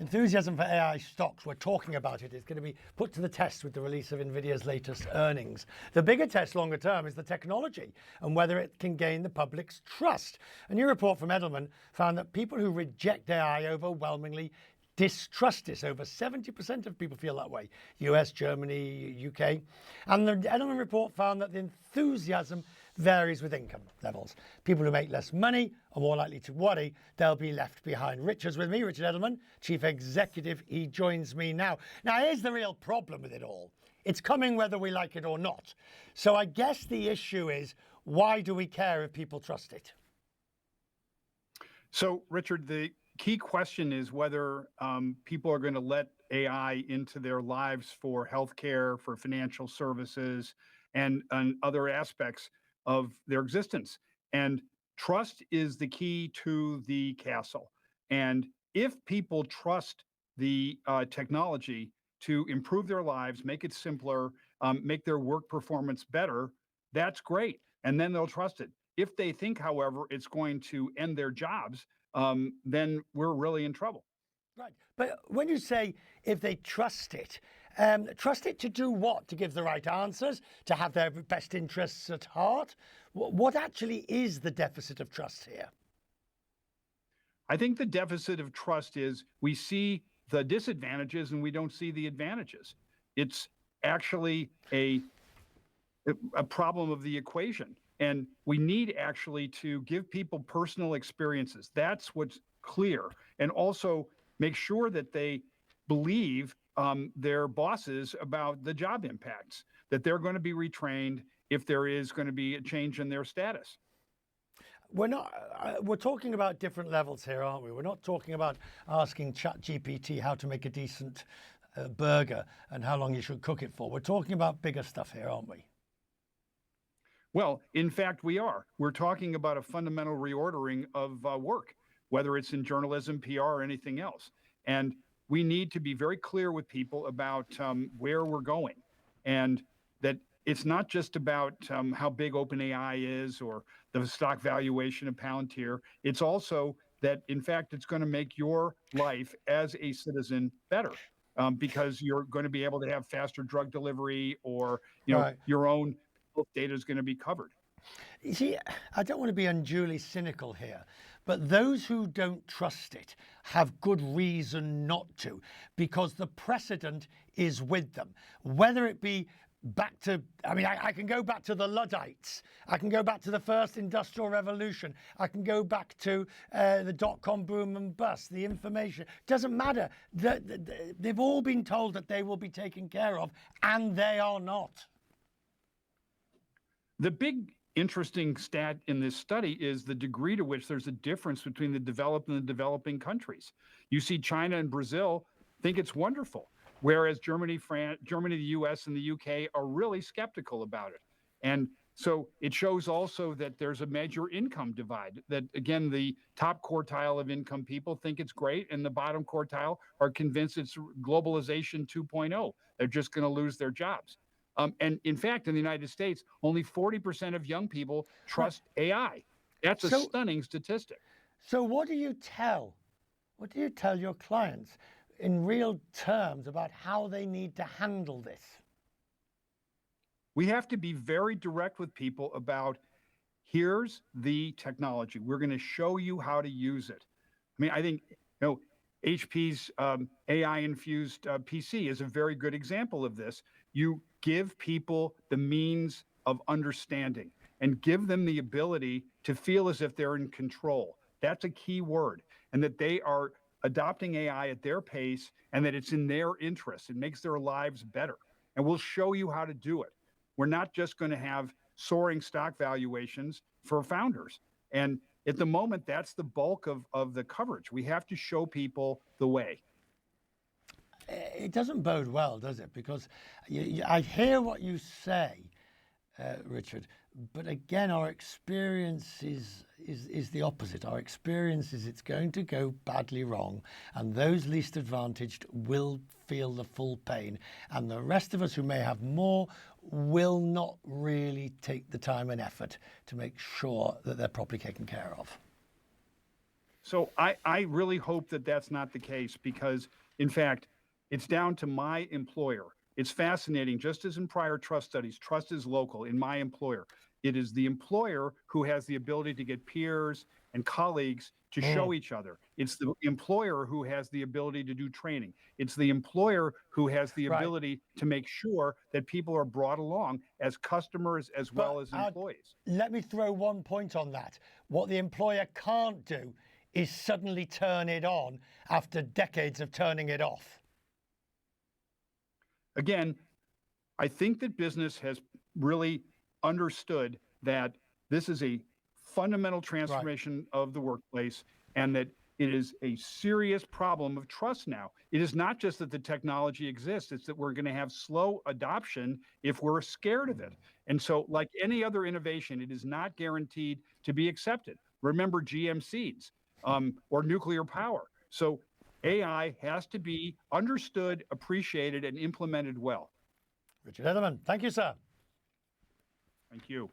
Enthusiasm for AI stocks, we're talking about it. It's going to be put to the test with the release of NVIDIA's latest earnings. The bigger test longer term is the technology and whether it can gain the public's trust. A new report from Edelman found that people who reject AI overwhelmingly distrust it. Over 70% of people feel that way. US, Germany, UK. And the Edelman report found that the enthusiasm varies with income levels. People who make less money are more likely to worry they'll be left behind. Richard's with me, Richard Edelman, Chief Executive. He joins me now. Now, here's the real problem with it all. It's coming whether we like it or not. So I guess the issue is, why do we care if people trust it? So, Richard, the key question is whether people are going to let AI into their lives for healthcare, for financial services, and other aspects of their existence. And trust is the key to the castle. And if people trust the technology to improve their lives, make it simpler, make their work performance better, that's great. And then they'll trust it. If they think, however, it's going to end their jobs, then we're really in trouble. Right. But when you say if they trust it to do what? To give the right answers? To have their best interests at heart? What actually is the deficit of trust here? I think the deficit of trust is we see the disadvantages and we don't see the advantages. It's actually a problem of the equation. And we need actually to give people personal experiences. That's what's clear. And also make sure that they believe their bosses about the job impacts, that they're going to be retrained if there is going to be a change in their status. We're talking about different levels here, aren't we? We're not talking about asking ChatGPT how to make a decent burger and how long you should cook it for. We're talking about bigger stuff here, aren't we? Well, in fact, we are. We're talking about a fundamental reordering of work, whether it's in journalism, PR, or anything else. And we need to be very clear with people about where we're going, and that it's not just about how big OpenAI is or the stock valuation of Palantir. It's also that, in fact, it's going to make your life as a citizen better because you're going to be able to have faster drug delivery, or Right. Your own data is going to be covered. You see, I don't want to be unduly cynical here, but those who don't trust it have good reason not to, because the precedent is with them. Whether it be back to, I can go back to the Luddites. I can go back to the first industrial revolution. I can go back to the dot-com boom and bust, the information. Doesn't matter. They've all been told that they will be taken care of, and they are not. The big interesting stat in this study is the degree to which there's a difference between the developed and the developing countries. You see China and Brazil think it's wonderful, whereas Germany, the US, and the UK are really skeptical about it. And so it shows also that there's a major income divide, that again, the top quartile of income people think it's great, and the bottom quartile are convinced it's globalization 2.0. They're just going to lose their jobs. And in fact, in the United States, only 40% of young people trust AI. That's a stunning statistic. So what do you tell your clients in real terms about how they need to handle this? We have to be very direct with people about, here's the technology. We're going to show you how to use it. I think HP's AI-infused PC is a very good example of this. You give people the means of understanding and give them the ability to feel as if they're in control. That's a key word, and that they are adopting AI at their pace and that it's in their interest. It makes their lives better. And we'll show you how to do it. We're not just going to have soaring stock valuations for founders. And at the moment, that's the bulk of the coverage. We have to show people the way. It doesn't bode well, does it? Because I hear what you say, Richard, but again, our experience is the opposite. Our experience is it's going to go badly wrong, and those least advantaged will feel the full pain, and the rest of us who may have more will not really take the time and effort to make sure that they're properly taken care of. So I really hope that that's not the case because, in fact, it's down to my employer. It's fascinating. Just as in prior trust studies, trust is local in my employer. It is the employer who has the ability to get peers and colleagues to show each other. It's the employer who has the ability to do training. It's the employer who has the Right. ability to make sure that people are brought along as customers as well as employees. Let me throw one point on that. What the employer can't do is suddenly turn it on after decades of turning it off. Again, I think that business has really understood that this is a fundamental transformation of the workplace and that it is a serious problem of trust now. It is not just that the technology exists, it's that we're going to have slow adoption if we're scared of it. And so, like any other innovation, it is not guaranteed to be accepted. Remember GM seeds or nuclear power. So AI has to be understood, appreciated, and implemented well. Richard Edelman, thank you, sir. Thank you.